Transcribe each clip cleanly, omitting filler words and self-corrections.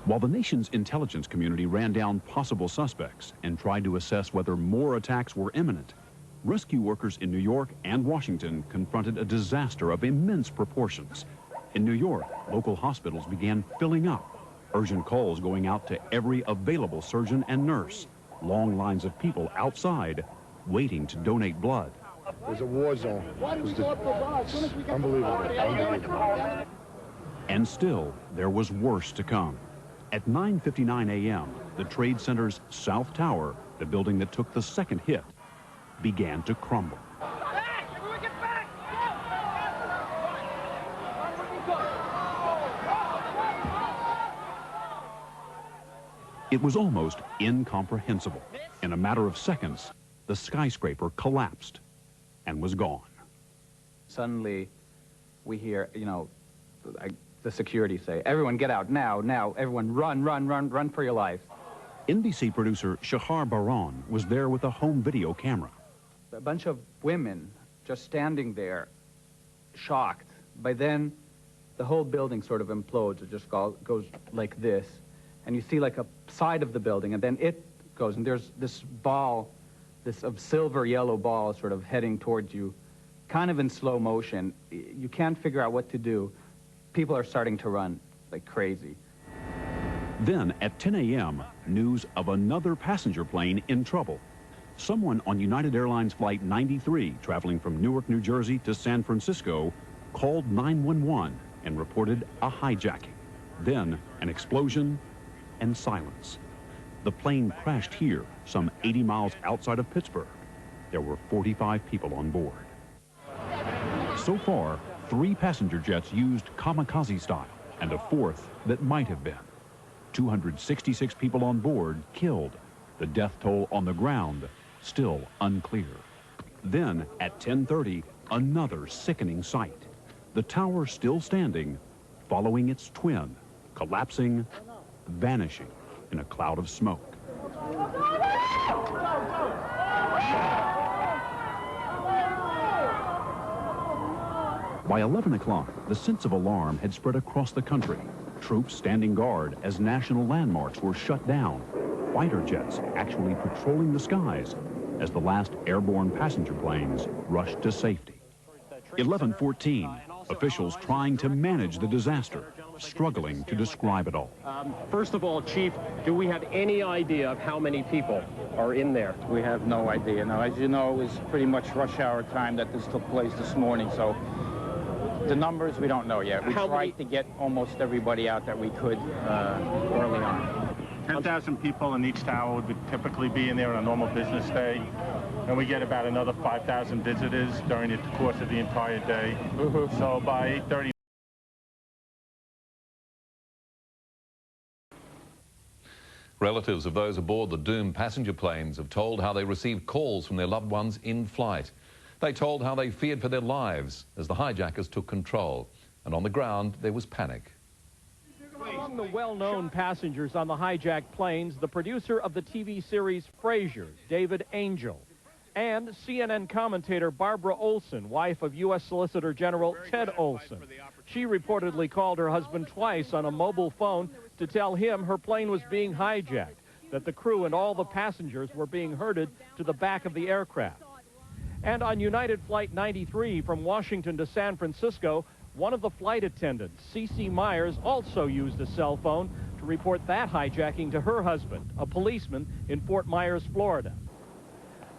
While the nation's intelligence community ran down possible suspects and tried to assess whether more attacks were imminent, rescue workers in New York and Washington confronted a disaster of immense proportions. In New York, local hospitals began filling up, urgent calls going out to every available surgeon and nurse, long lines of people outside waiting to donate blood. It was a war zone. Unbelievable. And still, there was worse to come. At 9:59 a.m., the Trade Center's South Tower, the building that took the second hit, began to crumble. Back! Everyone get back! It was almost incomprehensible. In a matter of seconds, the skyscraper collapsed and was gone. Suddenly, we hear, the security say, everyone get out now, now, everyone run for your life. NBC producer Shahar Baran was there with a home video camera. A bunch of women just standing there, shocked. By then, the whole building sort of implodes. It just goes like this. And you see like a side of the building, and then it goes, and there's this ball, this silver yellow ball sort of heading towards you, kind of in slow motion. You can't figure out what to do. People are starting to run like crazy. Then, at 10 a.m., news of another passenger plane in trouble. Someone on United Airlines Flight 93, traveling from Newark, New Jersey to San Francisco, called 911 and reported a hijacking. Then, an explosion and silence. The plane crashed here, some 80 miles outside of Pittsburgh. There were 45 people on board. So far, 3 passenger jets used kamikaze style, and a 4th that might have been. 266 people on board killed. The death toll on the ground still unclear. Then, at 10:30, another sickening sight. The tower still standing, following its twin, collapsing, vanishing in a cloud of smoke. By 11 o'clock, the sense of alarm had spread across the country. Troops standing guard as national landmarks were shut down. Fighter jets actually patrolling the skies as the last airborne passenger planes rushed to safety. 11:14, officials trying to manage the disaster, struggling to describe it all. First of all, Chief, do we have any idea of how many people are in there? We have no idea. Now, as you know, it was pretty much rush hour time that this took place this morning, so the numbers we don't know yet. We tried to get almost everybody out that we could early on. 10,000 people in each tower would typically be in there on a normal business day, and we get about another 5,000 visitors during the course of the entire day. So by 8:30. Relatives of those aboard the doomed passenger planes have told how they received calls from their loved ones in flight. They told how they feared for their lives as the hijackers took control. And on the ground, there was panic. Among the well-known passengers on the hijacked planes, the producer of the TV series Frasier, David Angel, and CNN commentator Barbara Olson, wife of U.S. Solicitor General Ted Olson. She reportedly called her husband twice on a mobile phone to tell him her plane was being hijacked, that the crew and all the passengers were being herded to the back of the aircraft. And on United Flight 93 from Washington to San Francisco, one of the flight attendants, C.C. Myers, also used a cell phone to report that hijacking to her husband, a policeman in Fort Myers, Florida.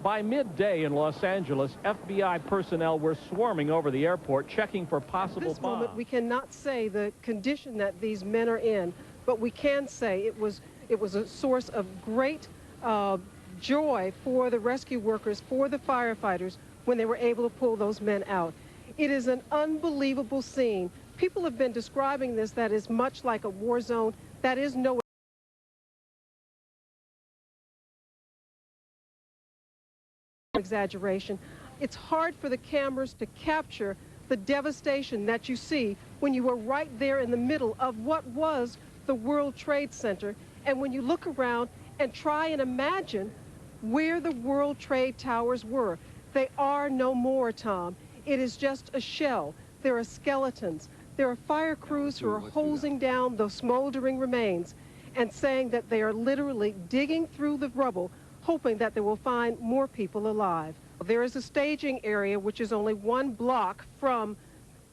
By midday in Los Angeles, FBI personnel were swarming over the airport, checking for possible bombs. At this moment, we cannot say the condition that these men are in, but we can say it was a source of great joy for the rescue workers, for the firefighters, when they were able to pull those men out. It is an unbelievable scene. People have been describing this that is much like a war zone. That is no exaggeration. It's hard for the cameras to capture the devastation that you see when you are right there in the middle of what was the World Trade Center, and when you look around and try and imagine where the World Trade Towers were. They are no more, Tom. It is just a shell. There are skeletons. There are fire crews who are hosing down those smoldering remains. and saying that they are literally digging through the rubble, hoping that they will find more people alive. There is a staging area which is only 1 block from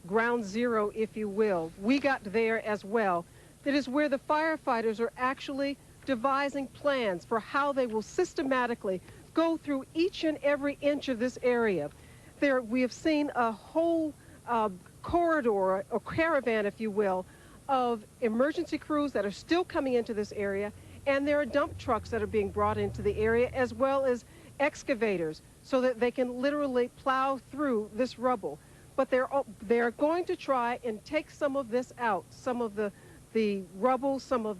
ground zero, if you will. We got there as well. That is where the firefighters are actually devising plans for how they will systematically go through each and every inch of this area. There, we have seen a whole corridor, or caravan, if you will, of emergency crews that are still coming into this area, and there are dump trucks that are being brought into the area, as well as excavators, so that they can literally plow through this rubble. But they're going to try and take some of this out, some of the rubble, some of the